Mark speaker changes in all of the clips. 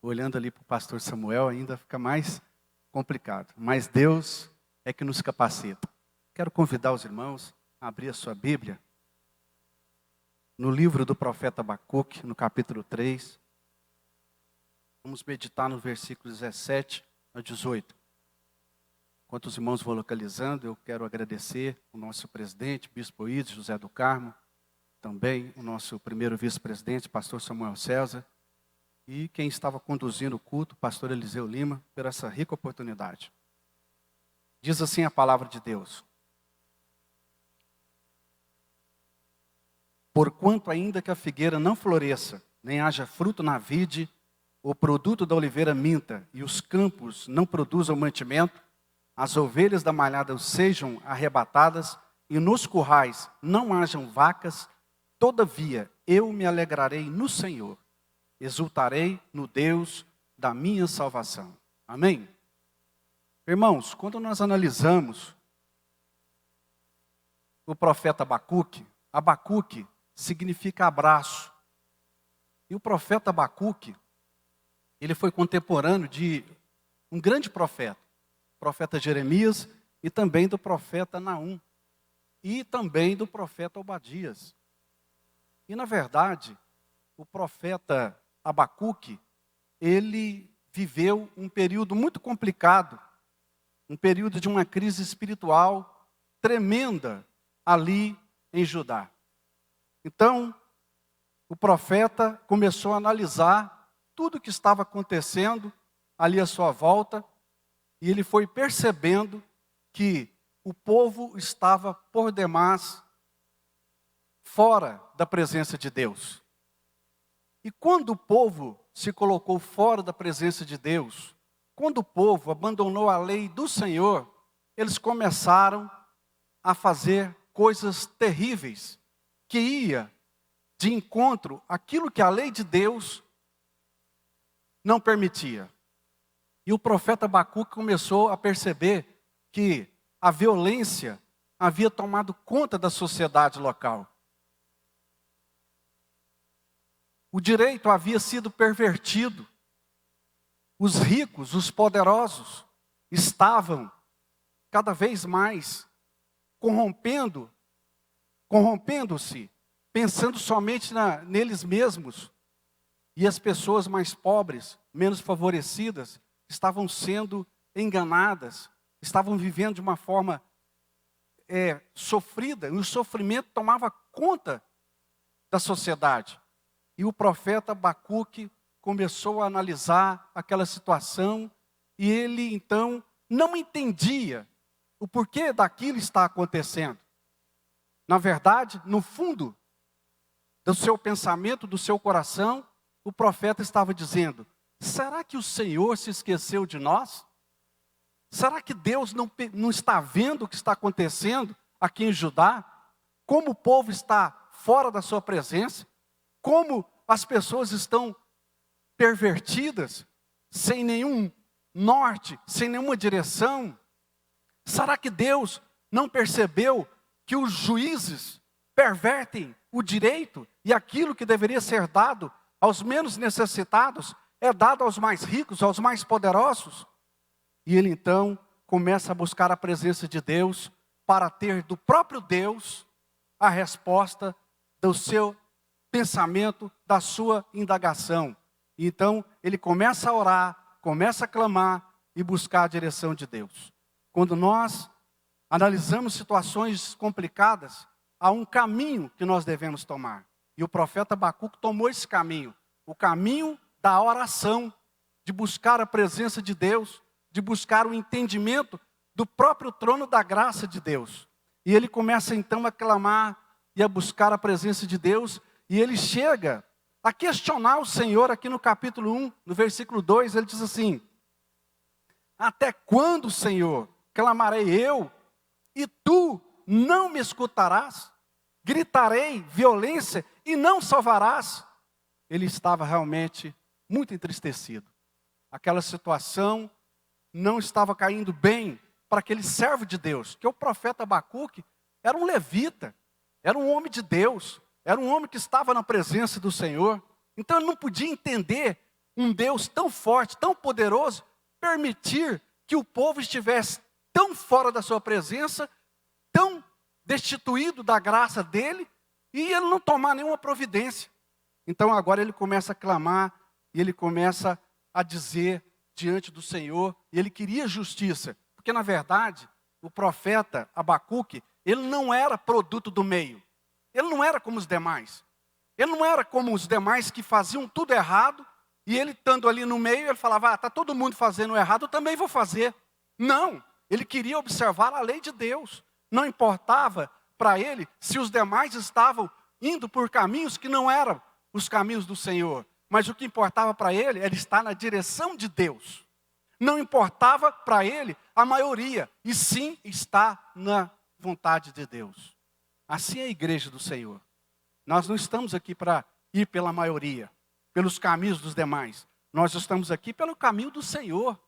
Speaker 1: olhando ali para o pastor Samuel, ainda fica mais complicado. Mas Deus é que nos capacita. Quero convidar os irmãos a abrir a sua Bíblia no livro do profeta Abacuque, no capítulo 3. Vamos meditar no versículo 17 a 18. Enquanto os irmãos vão localizando, eu quero agradecer o nosso presidente, Bispo Ides José do Carmo, também o nosso primeiro vice-presidente, pastor Samuel César, e quem estava conduzindo o culto, pastor Eliseu Lima, por essa rica oportunidade. Diz assim a palavra de Deus: porquanto ainda que a figueira não floresça, nem haja fruto na vide, o produto da oliveira minta, e os campos não produzam mantimento, as ovelhas da malhada sejam arrebatadas, e nos currais não hajam vacas, todavia eu me alegrarei no Senhor, exultarei no Deus da minha salvação. Amém? Irmãos, quando nós analisamos o profeta Abacuque, Abacuque significa abraço. E o profeta Abacuque, ele foi contemporâneo de um grande profeta, o profeta Jeremias, e também do profeta Naum, e também do profeta Obadias. E na verdade, o profeta Abacuque, ele viveu um período muito complicado, um período de uma crise espiritual tremenda ali em Judá. Então, o profeta começou a analisar tudo o que estava acontecendo ali à sua volta, e ele foi percebendo que o povo estava por demais fora da presença de Deus. E quando o povo se colocou fora da presença de Deus, quando o povo abandonou a lei do Senhor, eles começaram a fazer coisas terríveis, que ia de encontro àquilo que a lei de Deus não permitia. E o profeta Abacuque começou a perceber que a violência havia tomado conta da sociedade local. O direito havia sido pervertido. Os ricos, os poderosos, estavam cada vez mais corrompendo-se, pensando somente neles mesmos. E as pessoas mais pobres, menos favorecidas, estavam sendo enganadas, estavam vivendo de uma forma sofrida, e o sofrimento tomava conta da sociedade. E o profeta Abacuque começou a analisar aquela situação, e ele então não entendia o porquê daquilo está acontecendo. Na verdade, no fundo do seu pensamento, do seu coração, o profeta estava dizendo: será que o Senhor se esqueceu de nós? Será que Deus não está vendo o que está acontecendo aqui em Judá? Como o povo está fora da sua presença? Como as pessoas estão pervertidas, sem nenhum norte, sem nenhuma direção? Será que Deus não percebeu que os juízes pervertem o direito e aquilo que deveria ser dado aos menos necessitados é dado aos mais ricos, aos mais poderosos? E ele então começa a buscar a presença de Deus para ter do próprio Deus a resposta do seu pensamento, da sua indagação. E então ele começa a orar, começa a clamar e buscar a direção de Deus. Quando nós analisamos situações complicadas, há um caminho que nós devemos tomar. E o profeta Abacuque tomou esse caminho, o caminho da oração, de buscar a presença de Deus, de buscar o entendimento do próprio trono da graça de Deus. E ele começa então a clamar e a buscar a presença de Deus, e ele chega a questionar o Senhor aqui no capítulo 1, no versículo 2, ele diz assim: até quando, Senhor, clamarei eu, e tu não me escutarás? Gritarei violência e não salvarás? Ele estava realmente muito entristecido. Aquela situação não estava caindo bem para aquele servo de Deus, que o profeta Abacuque era um levita, era um homem de Deus, era um homem que estava na presença do Senhor. Então ele não podia entender um Deus tão forte, tão poderoso, permitir que o povo estivesse tão fora da sua presença, tão destituído da graça dele, e ele não tomar nenhuma providência. Então agora ele começa a clamar, e ele começa a dizer diante do Senhor, e ele queria justiça, porque na verdade, o profeta Abacuque, ele não era produto do meio, ele não era como os demais, ele não era como os demais que faziam tudo errado, e ele estando ali no meio, ele falava, está todo mundo fazendo errado, eu também vou fazer. Não, ele queria observar a lei de Deus, não importava para ele se os demais estavam indo por caminhos que não eram os caminhos do Senhor, mas o que importava para ele era estar na direção de Deus. Não importava para ele a maioria, e sim estar na vontade de Deus. Assim é a igreja do Senhor. Nós não estamos aqui para ir pela maioria, pelos caminhos dos demais. Nós estamos aqui pelo caminho do Senhor,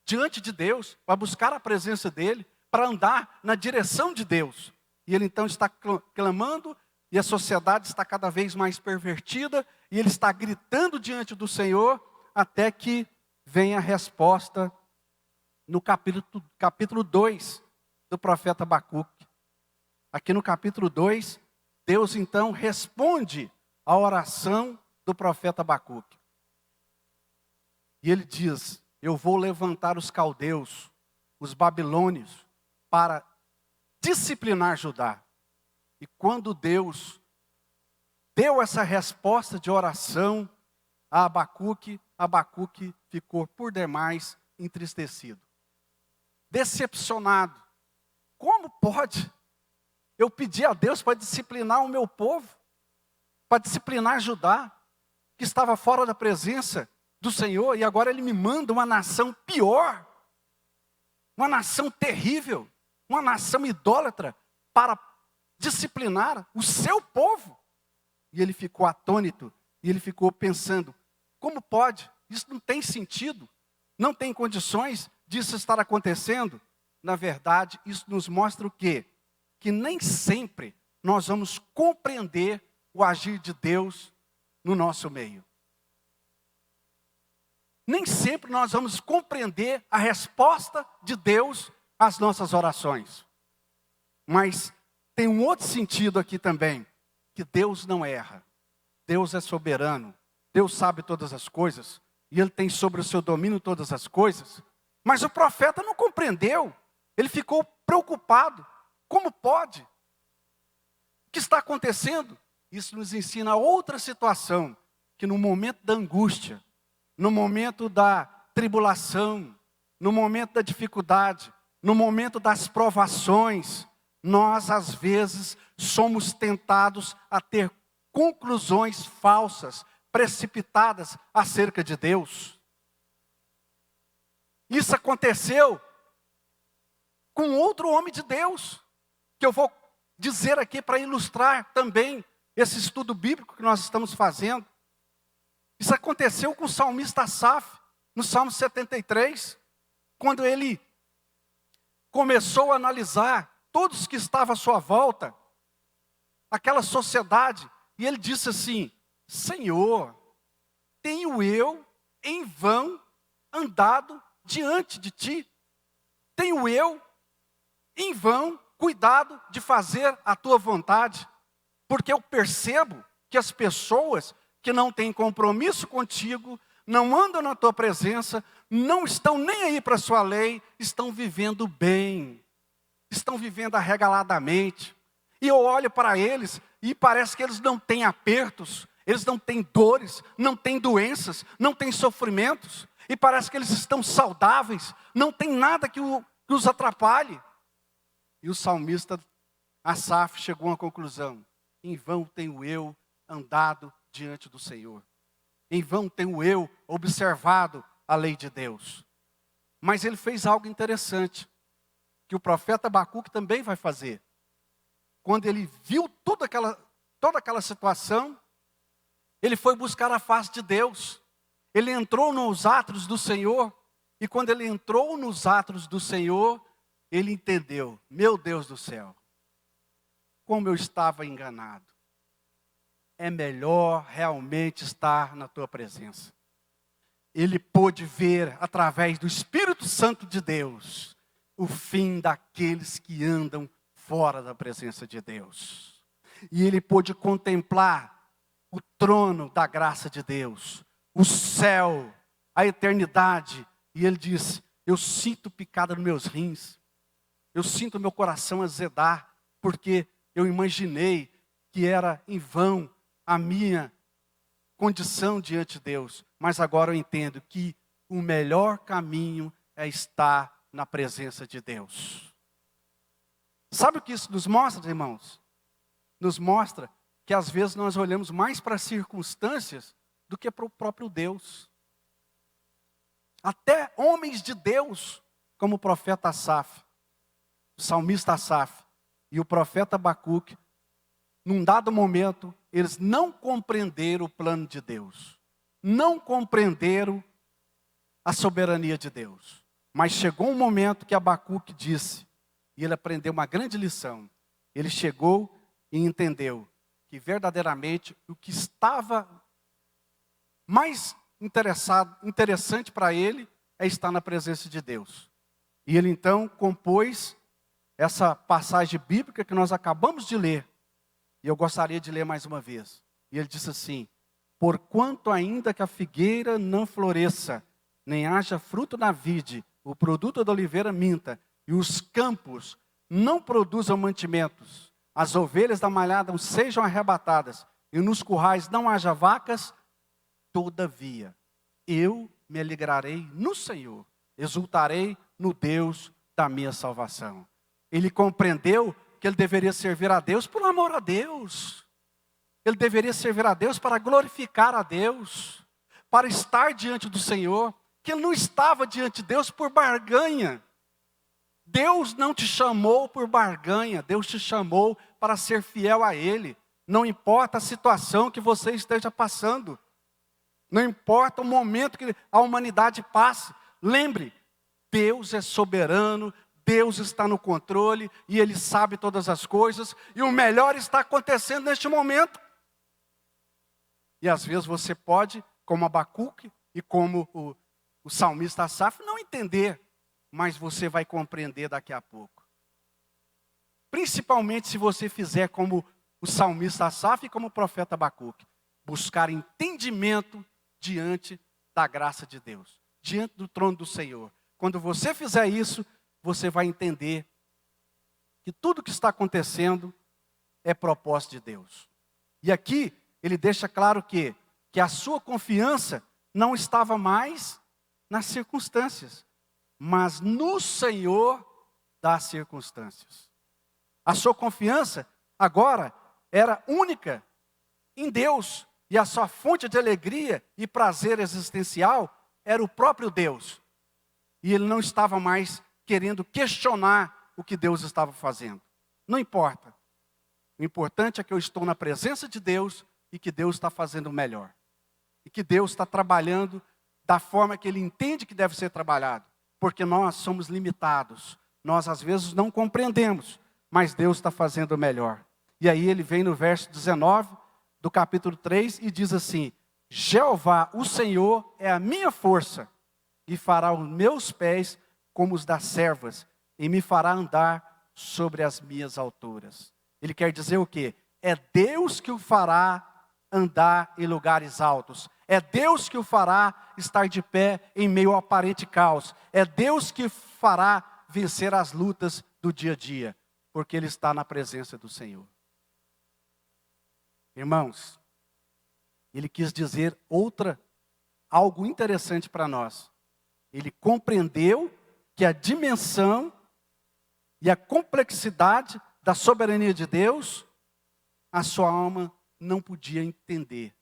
Speaker 1: diante de Deus, para buscar a presença dEle, para andar na direção de Deus. E ele então está clamando, e a sociedade está cada vez mais pervertida, e ele está gritando diante do Senhor, até que vem a resposta no capítulo 2 do profeta Abacuque. Aqui no capítulo 2, Deus então responde à oração do profeta Abacuque. E ele diz, eu vou levantar os caldeus, os babilônios, para disciplinar Judá. E quando Deus deu essa resposta de oração a Abacuque, Abacuque ficou por demais entristecido, decepcionado. Como pode eu pedir a Deus para disciplinar o meu povo, para disciplinar Judá, que estava fora da presença do Senhor, e agora Ele me manda uma nação pior, uma nação terrível, uma nação idólatra, para disciplinar o seu povo? E ele ficou atônito, e ele ficou pensando, como pode? Isso não tem sentido, não tem condições disso estar acontecendo. Na verdade, isso nos mostra o quê? Que nem sempre nós vamos compreender o agir de Deus no nosso meio. Nem sempre nós vamos compreender a resposta de Deus às nossas orações. Mas tem um outro sentido aqui também, que Deus não erra. Deus é soberano, Deus sabe todas as coisas, e Ele tem sobre o seu domínio todas as coisas. Mas o profeta não compreendeu, ele ficou preocupado. Como pode? O que está acontecendo? Isso nos ensina outra situação, que no momento da angústia, no momento da tribulação, no momento da dificuldade, no momento das provações, nós às vezes somos tentados a ter conclusões falsas, precipitadas acerca de Deus. Isso aconteceu com outro homem de Deus, que eu vou dizer aqui para ilustrar também esse estudo bíblico que nós estamos fazendo. Isso aconteceu com o salmista Asaf, no Salmo 73, quando ele começou a analisar todos que estavam à sua volta, aquela sociedade, e ele disse assim, Senhor, tenho eu em vão andado diante de ti? Tenho eu em vão cuidado de fazer a tua vontade? Porque eu percebo que as pessoas que não têm compromisso contigo, não andam na tua presença, não estão nem aí para a sua lei, estão vivendo bem, estão vivendo arregaladamente. E eu olho para eles e parece que eles não têm apertos, eles não têm dores, não têm doenças, não têm sofrimentos. E parece que eles estão saudáveis, não tem nada que os atrapalhe. E o salmista Asaf chegou a uma conclusão, em vão tenho eu andado diante do Senhor. Em vão tenho eu observado a lei de Deus. Mas ele fez algo interessante, que o profeta Abacuque também vai fazer. Quando ele viu toda aquela situação, ele foi buscar a face de Deus. Ele entrou nos átrios do Senhor, e quando ele entrou nos átrios do Senhor, ele entendeu, meu Deus do céu, como eu estava enganado. É melhor realmente estar na tua presença. ele pôde ver, através do Espírito Santo de Deus, o fim daqueles que andam fora da presença de Deus. E ele pôde contemplar o trono da graça de Deus, o céu, a eternidade. E ele disse: eu sinto picada nos meus rins, eu sinto meu coração azedar, porque eu imaginei que era em vão a minha condição diante de Deus. Mas agora eu entendo que o melhor caminho é estar na presença de Deus. Sabe o que isso nos mostra, irmãos? Nos mostra que às vezes nós olhamos mais para as circunstâncias do que para o próprio Deus. Até homens de Deus, como o profeta Asaf, o salmista Asaf e o profeta Abacuque, num dado momento, eles não compreenderam o plano de Deus. Não compreenderam a soberania de Deus. Mas chegou um momento que Abacuque disse, e ele aprendeu uma grande lição. Ele chegou e entendeu que verdadeiramente o que estava mais interessante para ele é estar na presença de Deus. E ele então compôs essa passagem bíblica que nós acabamos de ler. E eu gostaria de ler mais uma vez. E ele disse assim: porquanto ainda que a figueira não floresça, nem haja fruto na vide, o produto da oliveira minta, e os campos não produzam mantimentos, as ovelhas da malhada sejam arrebatadas, e nos currais não haja vacas, todavia, eu me alegrarei no Senhor, exultarei no Deus da minha salvação. Ele compreendeu que ele deveria servir a Deus por amor a Deus. Ele deveria servir a Deus para glorificar a Deus, para estar diante do Senhor, que ele não estava diante de Deus por barganha. Deus não te chamou por barganha, Deus te chamou para ser fiel a Ele. Não importa a situação que você esteja passando, não importa o momento que a humanidade passe, lembre, Deus é soberano, Deus está no controle e Ele sabe todas as coisas, e o melhor está acontecendo neste momento. E às vezes você pode, como Abacuque e como o salmista Asaf, não entender, mas você vai compreender daqui a pouco. Principalmente se você fizer como o salmista Asaf e como o profeta Abacuque, buscar entendimento diante da graça de Deus, diante do trono do Senhor. Quando você fizer isso, você vai entender que tudo que está acontecendo é propósito de Deus. E aqui ele deixa claro que a sua confiança não estava mais nas circunstâncias, mas no Senhor das circunstâncias. A sua confiança agora era única em Deus, e a sua fonte de alegria e prazer existencial era o próprio Deus. E ele não estava mais querendo questionar o que Deus estava fazendo. Não importa. O importante é que eu estou na presença de Deus e que Deus está fazendo o melhor. E que Deus está trabalhando da forma que Ele entende que deve ser trabalhado. Porque nós somos limitados. Nós às vezes não compreendemos, mas Deus está fazendo o melhor. E aí ele vem no verso 19 do capítulo 3 e diz assim: Jeová, o Senhor, é a minha força, e fará os meus pés como os das servas, e me fará andar sobre as minhas alturas. Ele quer dizer o quê? É Deus que o fará andar em lugares altos. É Deus que o fará estar de pé em meio ao aparente caos. É Deus que fará vencer as lutas do dia a dia, porque Ele está na presença do Senhor. Irmãos, Ele quis dizer algo interessante para nós. Ele compreendeu que a dimensão e a complexidade da soberania de Deus, a sua alma não podia entender.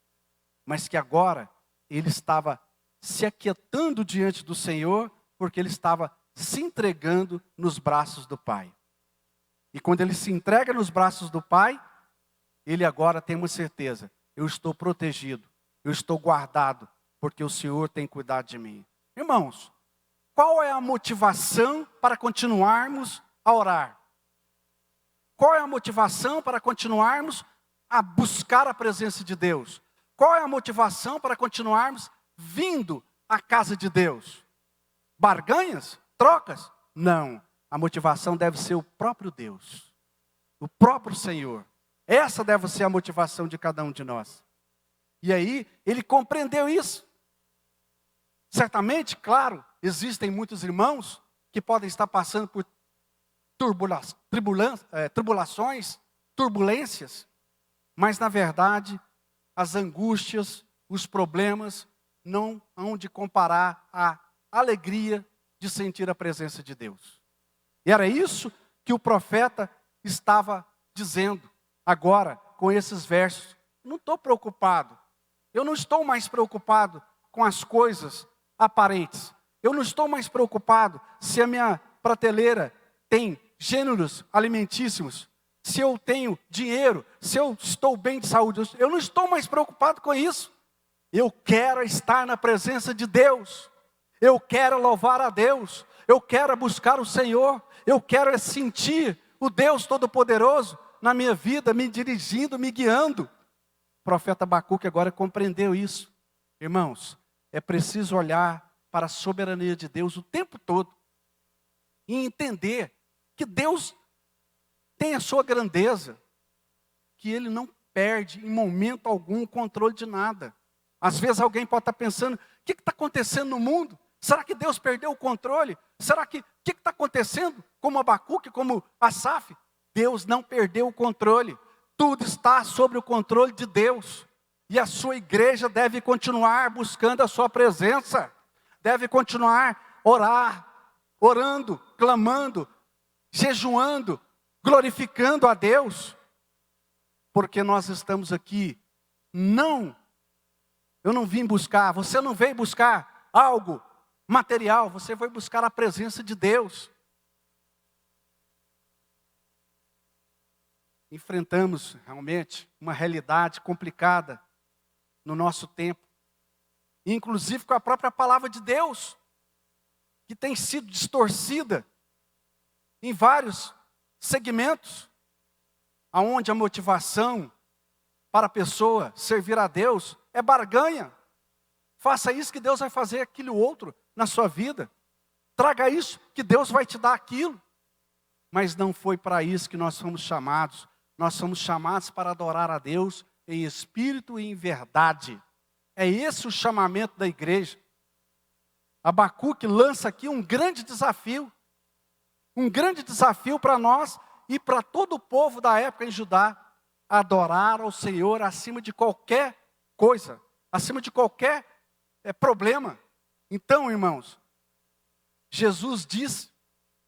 Speaker 1: Mas que agora ele estava se aquietando diante do Senhor, porque ele estava se entregando nos braços do Pai. E quando ele se entrega nos braços do Pai, ele agora tem uma certeza: eu estou protegido, eu estou guardado, porque o Senhor tem cuidado de mim. Irmãos, qual é a motivação para continuarmos a orar? Qual é a motivação para continuarmos a buscar a presença de Deus? Qual é a motivação para continuarmos vindo à casa de Deus? Barganhas? Trocas? Não. A motivação deve ser o próprio Deus, o próprio Senhor. Essa deve ser a motivação de cada um de nós. E aí, ele compreendeu isso. Certamente, claro, existem muitos irmãos que podem estar passando por tribulações, turbulências, mas na verdade, as angústias, os problemas, não hão de comparar a alegria de sentir a presença de Deus. E era isso que o profeta estava dizendo agora, com esses versos. Não estou preocupado. Eu não estou mais preocupado com as coisas aparentes. Eu não estou mais preocupado se a minha prateleira tem gêneros alimentíssimos, se eu tenho dinheiro, se eu estou bem de saúde. Eu não estou mais preocupado com isso. Eu quero estar na presença de Deus. Eu quero louvar a Deus. Eu quero buscar o Senhor. Eu quero sentir o Deus Todo-Poderoso na minha vida, me dirigindo, me guiando. O profeta Abacuque agora compreendeu isso. Irmãos, é preciso olhar para a soberania de Deus o tempo todo e entender que Deus tem a sua grandeza, que Ele não perde em momento algum o controle de nada. Às vezes alguém pode estar pensando, o que está acontecendo no mundo? Será que Deus perdeu o controle? Será que, o que está acontecendo? Como Abacuque, como Asaf? Deus não perdeu o controle. Tudo está sob o controle de Deus. E a sua igreja deve continuar buscando a sua presença. Deve continuar orando, clamando, jejuando, glorificando a Deus. Porque nós estamos aqui, eu não vim buscar, você não veio buscar algo material, você foi buscar a presença de Deus. Enfrentamos realmente uma realidade complicada no nosso tempo, inclusive com a própria palavra de Deus, que tem sido distorcida em vários segmentos, aonde a motivação para a pessoa servir a Deus é barganha. Faça isso que Deus vai fazer aquilo outro na sua vida. Traga isso que Deus vai te dar aquilo. Mas não foi para isso que nós fomos chamados. Nós somos chamados para adorar a Deus em espírito e em verdade. É esse o chamamento da igreja. Abacuque lança aqui um grande desafio. Um grande desafio para nós e para todo o povo da época em Judá. Adorar ao Senhor acima de qualquer coisa. Acima de qualquer problema. Então, irmãos, Jesus diz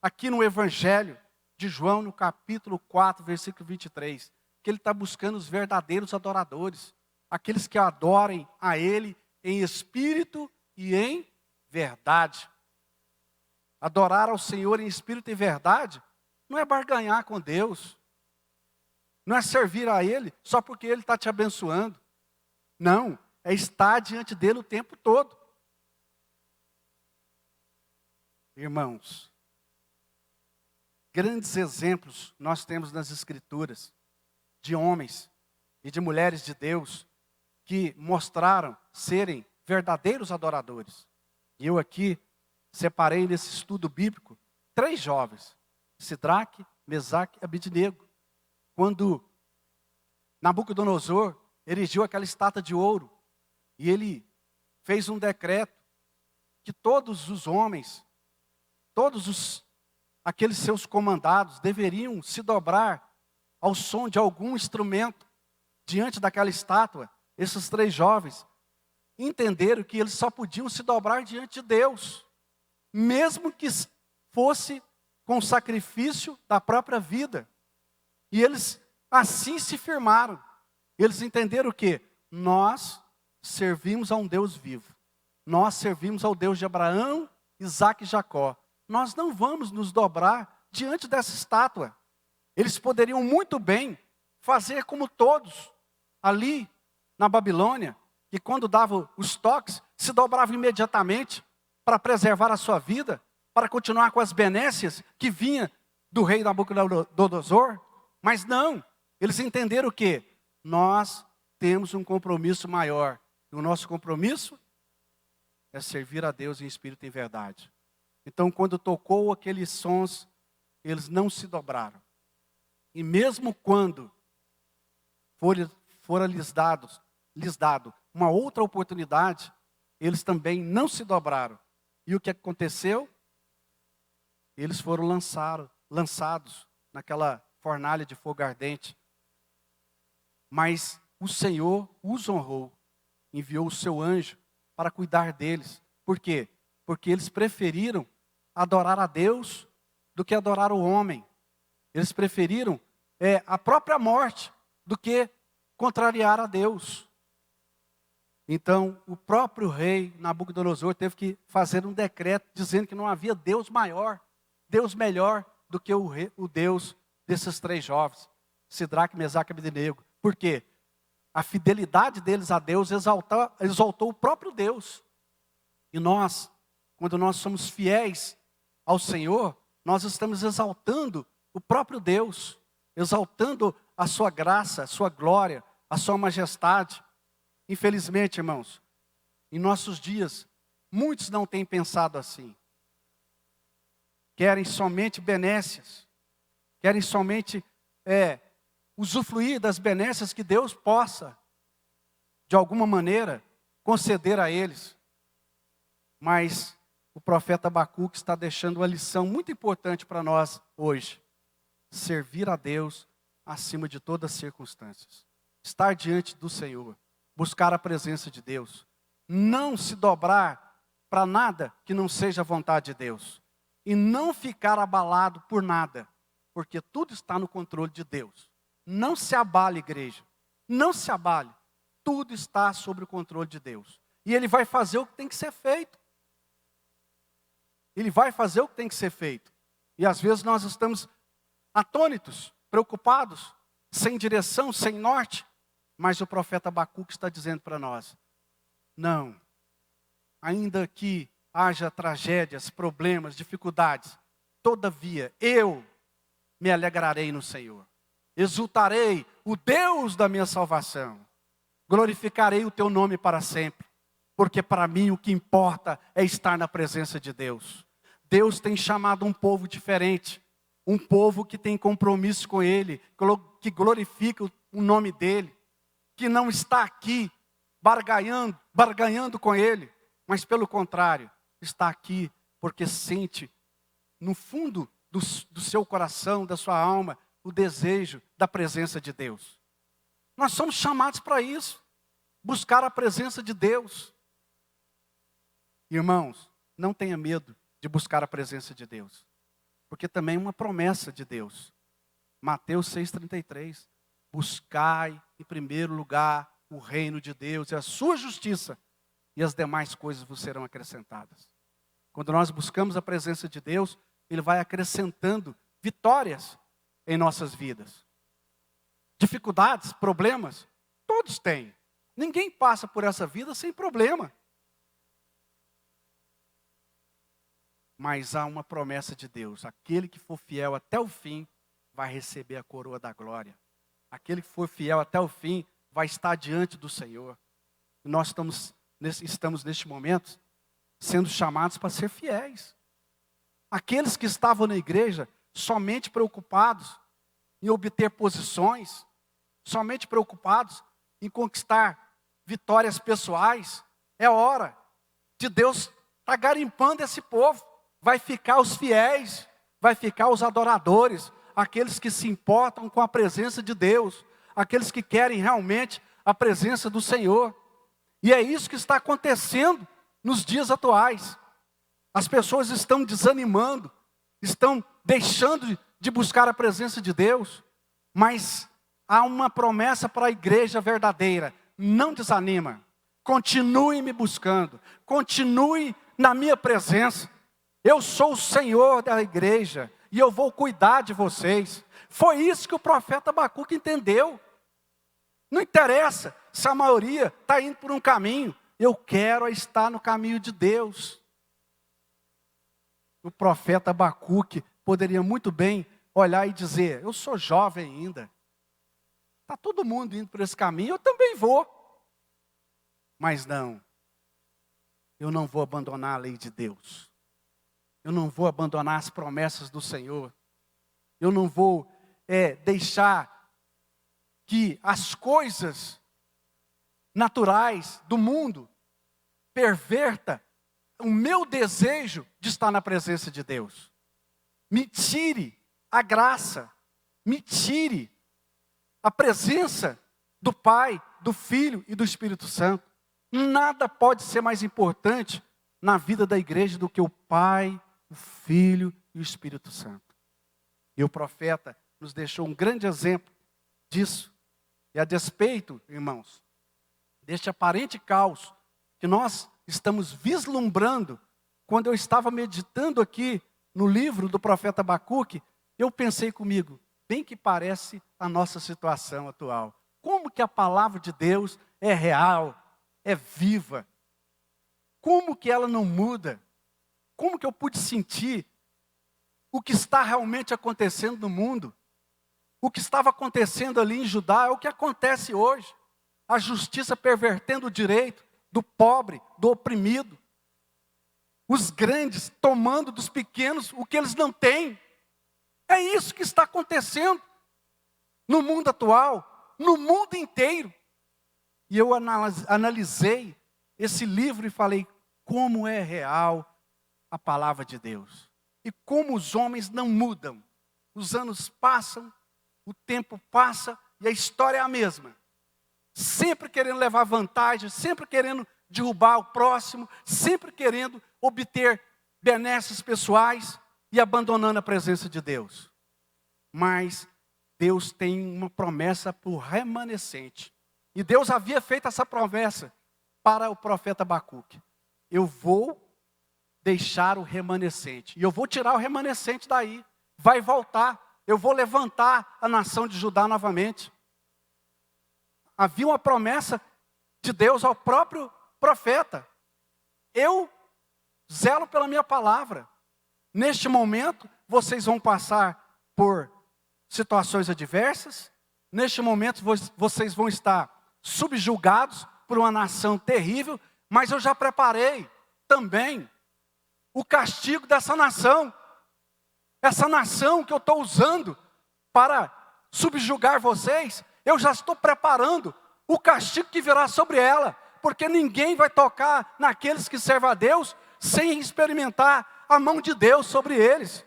Speaker 1: aqui no Evangelho de João, no capítulo 4, versículo 23, que Ele está buscando os verdadeiros adoradores, aqueles que adorem a Ele em espírito e em verdade. Adorar ao Senhor em espírito e verdade não é barganhar com Deus, não é servir a Ele só porque Ele está te abençoando. Não, é estar diante dEle o tempo todo. Irmãos, grandes exemplos nós temos nas Escrituras, de homens e de mulheres de Deus, que mostraram serem verdadeiros adoradores. E eu aqui separei nesse estudo bíblico 3 jovens, Sidraque, Mesaque e Abednego. Quando Nabucodonosor erigiu aquela estátua de ouro, e ele fez um decreto que todos os homens, aqueles seus comandados deveriam se dobrar ao som de algum instrumento diante daquela estátua. Esses 3 jovens entenderam que eles só podiam se dobrar diante de Deus, mesmo que fosse com o sacrifício da própria vida. E eles assim se firmaram. Eles entenderam que nós servimos a um Deus vivo. Nós servimos ao Deus de Abraão, Isaque e Jacó. Nós não vamos nos dobrar diante dessa estátua. Eles poderiam muito bem fazer como todos ali na Babilônia, que quando davam os toques, se dobravam imediatamente para preservar a sua vida, para continuar com as benécias que vinha do rei Nabucodonosor. Mas não, eles entenderam que nós temos um compromisso maior. E o nosso compromisso é servir a Deus em espírito e em verdade. Então, quando tocou aqueles sons, eles não se dobraram. E mesmo quando fora lhes dado uma outra oportunidade, eles também não se dobraram. E o que aconteceu? Eles foram lançados naquela fornalha de fogo ardente. Mas o Senhor os honrou, enviou o seu anjo para cuidar deles. Por quê? Porque eles preferiram adorar a Deus do que adorar o homem. Eles preferiram a própria morte do que contrariar a Deus. Então, o próprio rei Nabucodonosor teve que fazer um decreto dizendo que não havia Deus maior, Deus melhor do que o Deus desses 3 jovens, Sidraque, Mesaque e Abdenego. Por quê? A fidelidade deles a Deus exaltou o próprio Deus. E nós, quando nós somos fiéis ao Senhor, nós estamos exaltando o próprio Deus, exaltando a sua graça, a sua glória, a sua majestade. Infelizmente, irmãos, em nossos dias, muitos não têm pensado assim. Querem somente benécias, querem somente usufruir das benécias que Deus possa, de alguma maneira, conceder a eles. Mas o profeta Abacuque está deixando uma lição muito importante para nós hoje. Servir a Deus acima de todas as circunstâncias. Estar diante do Senhor. Buscar a presença de Deus. Não se dobrar para nada que não seja a vontade de Deus. E não ficar abalado por nada. Porque tudo está no controle de Deus. Não se abale, igreja. Não se abale. Tudo está sob o controle de Deus. E Ele vai fazer o que tem que ser feito. Ele vai fazer o que tem que ser feito. E às vezes nós estamos atônitos, preocupados, sem direção, sem norte. Mas o profeta Abacuque está dizendo para nós: não, ainda que haja tragédias, problemas, dificuldades, todavia eu me alegrarei no Senhor. Exultarei o Deus da minha salvação. Glorificarei o teu nome para sempre. Porque para mim o que importa é estar na presença de Deus. Deus tem chamado um povo diferente. Um povo que tem compromisso com Ele. Que glorifica o nome dEle. Que não está aqui barganhando com Ele. Mas pelo contrário, está aqui porque sente no fundo do seu coração, da sua alma, o desejo da presença de Deus. Nós somos chamados para isso. Buscar a presença de Deus. Irmãos, não tenha medo de buscar a presença de Deus. Porque também é uma promessa de Deus. Mateus 6,33. Buscai em primeiro lugar o reino de Deus e a sua justiça. E as demais coisas vos serão acrescentadas. Quando nós buscamos a presença de Deus, Ele vai acrescentando vitórias em nossas vidas. Dificuldades, problemas, todos têm. Ninguém passa por essa vida sem problema. Mas há uma promessa de Deus. Aquele que for fiel até o fim, vai receber a coroa da glória. Aquele que for fiel até o fim, vai estar diante do Senhor. E nós estamos neste momento, sendo chamados para ser fiéis. Aqueles que estavam na igreja, somente preocupados em obter posições, somente preocupados em conquistar vitórias pessoais, é hora de Deus estar garimpando esse povo. Vai ficar os fiéis, vai ficar os adoradores, aqueles que se importam com a presença de Deus, aqueles que querem realmente a presença do Senhor. E é isso que está acontecendo nos dias atuais. As pessoas estão desanimando, estão deixando de buscar a presença de Deus, mas há uma promessa para a igreja verdadeira: não desanima, continue me buscando, continue na minha presença. Eu sou o Senhor da igreja e eu vou cuidar de vocês. Foi isso que o profeta Abacuque entendeu. Não interessa se a maioria está indo por um caminho, eu quero estar no caminho de Deus. O profeta Abacuque poderia muito bem olhar e dizer: eu sou jovem ainda, está todo mundo indo por esse caminho, eu também vou. Mas não, eu não vou abandonar a lei de Deus. Eu não vou abandonar as promessas do Senhor. Eu não vou deixar que as coisas naturais do mundo perverta o meu desejo de estar na presença de Deus. Me tire a graça, me tire a presença do Pai, do Filho e do Espírito Santo. Nada pode ser mais importante na vida da igreja do que o Pai, o Filho e o Espírito Santo. E o profeta nos deixou um grande exemplo disso. E a despeito, irmãos, deste aparente caos que nós estamos vislumbrando, quando eu estava meditando aqui no livro do profeta Abacuque, eu pensei comigo, bem que parece a nossa situação atual. Como que a palavra de Deus é real, é viva? Como que ela não muda? Como que eu pude sentir o que está realmente acontecendo no mundo? O que estava acontecendo ali em Judá é o que acontece hoje. A justiça pervertendo o direito do pobre, do oprimido. Os grandes tomando dos pequenos o que eles não têm. É isso que está acontecendo no mundo atual, no mundo inteiro. E eu analisei esse livro e falei, como é real a palavra de Deus. E como os homens não mudam. Os anos passam, o tempo passa e a história é a mesma. Sempre querendo levar vantagem, sempre querendo derrubar o próximo, sempre querendo obter benesses pessoais e abandonando a presença de Deus. Mas Deus tem uma promessa para o remanescente. E Deus havia feito essa promessa para o profeta Abacuque. Eu vou deixar o remanescente. E eu vou tirar o remanescente daí. Vai voltar. Eu vou levantar a nação de Judá novamente. Havia uma promessa de Deus ao próprio profeta. Eu zelo pela minha palavra. Neste momento, vocês vão passar por situações adversas. Neste momento, vocês vão estar subjugados por uma nação terrível. Mas eu já preparei também o castigo dessa nação. Essa nação que eu estou usando para subjugar vocês, eu já estou preparando o castigo que virá sobre ela. Porque ninguém vai tocar naqueles que servem a Deus sem experimentar a mão de Deus sobre eles.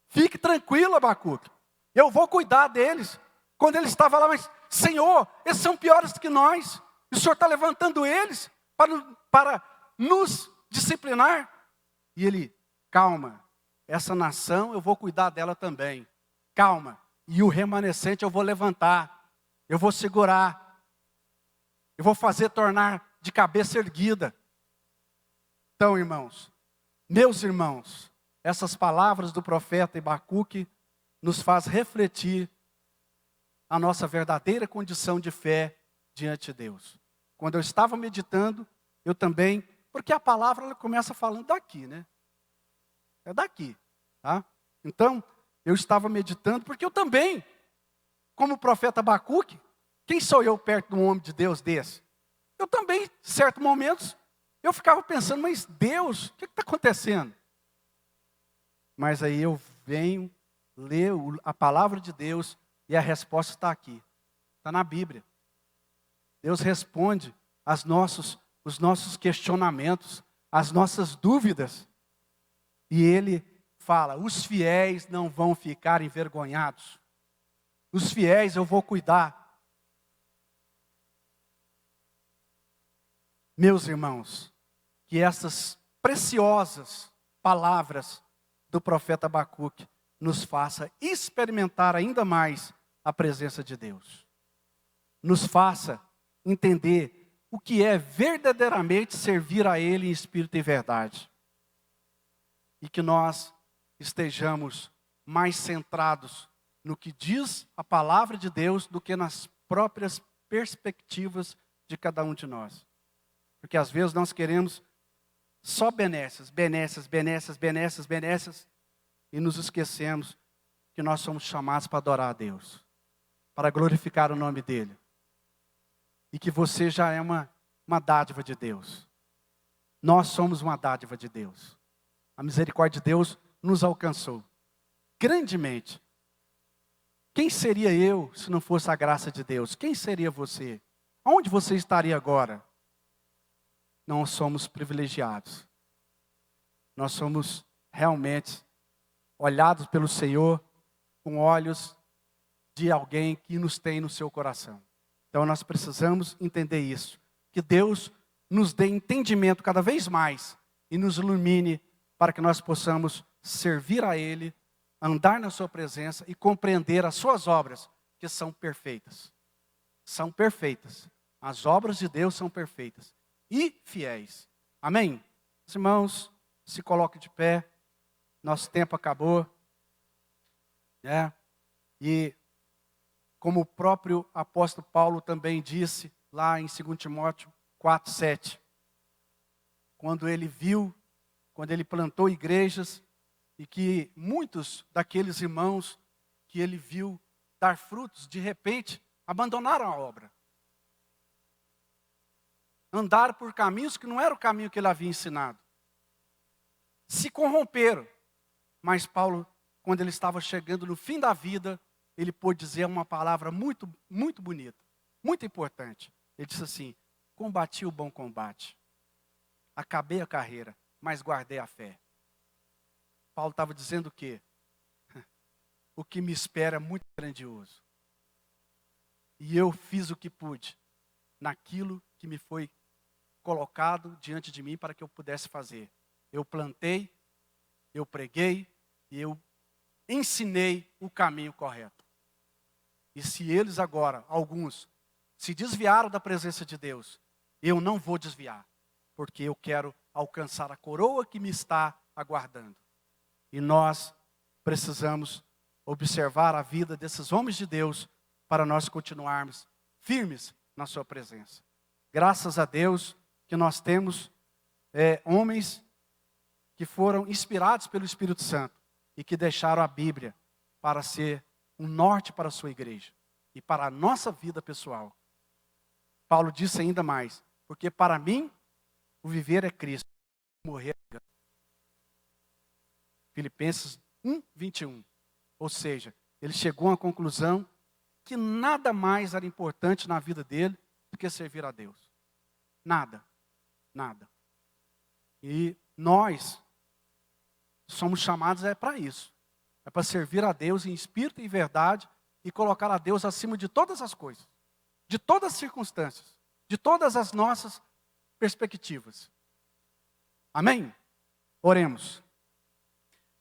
Speaker 1: Fique tranquilo, Abacuque. Eu vou cuidar deles. Quando ele estava lá, mas Senhor, esses são piores que nós. E o Senhor está levantando eles para nos disciplinar. E ele, calma, essa nação eu vou cuidar dela também. Calma, e o remanescente eu vou levantar. Eu vou segurar. Eu vou fazer tornar de cabeça erguida. Então, irmãos, meus irmãos, essas palavras do profeta Abacuque nos faz refletir a nossa verdadeira condição de fé diante de Deus. Quando eu estava meditando, eu também, porque a palavra ela começa falando daqui, né? É daqui, tá? Então, eu estava meditando, porque eu também, como o profeta Abacuque, quem sou eu perto de um homem de Deus desse? Eu também, em certos momentos, eu ficava pensando, mas Deus, o que está acontecendo? Mas aí eu venho ler a palavra de Deus e a resposta está aqui. Está na Bíblia. Deus responde os nossos questionamentos, as nossas dúvidas. E Ele fala, os fiéis não vão ficar envergonhados. Os fiéis eu vou cuidar. Meus irmãos, que essas preciosas palavras do profeta Abacuque nos faça experimentar ainda mais a presença de Deus. Nos faça entender o que é verdadeiramente servir a Ele em espírito e verdade. E que nós estejamos mais centrados no que diz a palavra de Deus do que nas próprias perspectivas de cada um de nós. Porque às vezes nós queremos só benesses, e nos esquecemos que nós somos chamados para adorar a Deus, para glorificar o nome dEle. E que você já é uma dádiva de Deus. Nós somos uma dádiva de Deus. A misericórdia de Deus nos alcançou grandemente. Quem seria eu se não fosse a graça de Deus? Quem seria você? Onde você estaria agora? Nós somos privilegiados. Nós somos realmente olhados pelo Senhor com olhos de alguém que nos tem no seu coração. Então nós precisamos entender isso. Que Deus nos dê entendimento cada vez mais e nos ilumine para que nós possamos servir a Ele, andar na sua presença e compreender as suas obras, que são perfeitas. São perfeitas. As obras de Deus são perfeitas e fiéis. Amém? Os irmãos, se coloquem de pé. Nosso tempo acabou. E como o próprio apóstolo Paulo também disse, lá em 2 Timóteo 4:7, quando ele plantou igrejas, e que muitos daqueles irmãos que ele viu dar frutos, de repente, abandonaram a obra. Andaram por caminhos que não era o caminho que ele havia ensinado. Se corromperam. Mas Paulo, quando ele estava chegando no fim da vida, ele pôde dizer uma palavra muito, muito bonita, muito importante. Ele disse assim: combati o bom combate, acabei a carreira, mas guardei a fé. Paulo estava dizendo o quê? O que me espera é muito grandioso. E eu fiz o que pude, naquilo que me foi colocado diante de mim para que eu pudesse fazer. Eu plantei, eu preguei e eu ensinei o caminho correto. E se eles agora, alguns, se desviaram da presença de Deus, eu não vou desviar, porque eu quero alcançar a coroa que me está aguardando. E nós precisamos observar a vida desses homens de Deus para nós continuarmos firmes na sua presença. Graças a Deus que nós temos homens que foram inspirados pelo Espírito Santo e que deixaram a Bíblia para ser um norte para a sua igreja e para a nossa vida pessoal. Paulo disse ainda mais: porque para mim o viver é Cristo, morrer é ganho. Filipenses 1:21. Ou seja, ele chegou à conclusão que nada mais era importante na vida dele do que servir a Deus. Nada. Nada. E nós somos chamados para isso. É para servir a Deus em espírito e em verdade e colocar a Deus acima de todas as coisas, de todas as circunstâncias, de todas as nossas perspectivas. Amém? Oremos.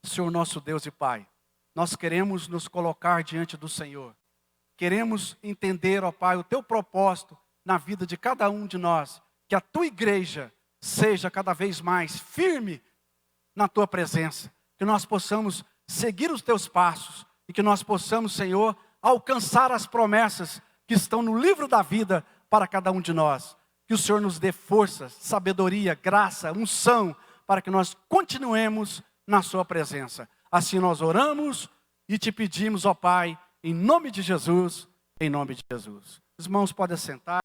Speaker 1: Senhor nosso Deus e Pai, nós queremos nos colocar diante do Senhor. Queremos entender, ó Pai, o Teu propósito na vida de cada um de nós. Que a Tua igreja seja cada vez mais firme na Tua presença. Que nós possamos seguir os Teus passos. E que nós possamos, Senhor, alcançar as promessas que estão no livro da vida para cada um de nós. Que o Senhor nos dê força, sabedoria, graça, unção, para que nós continuemos na sua presença. Assim nós oramos e te pedimos, ó Pai, em nome de Jesus, em nome de Jesus. Os irmãos podem sentar.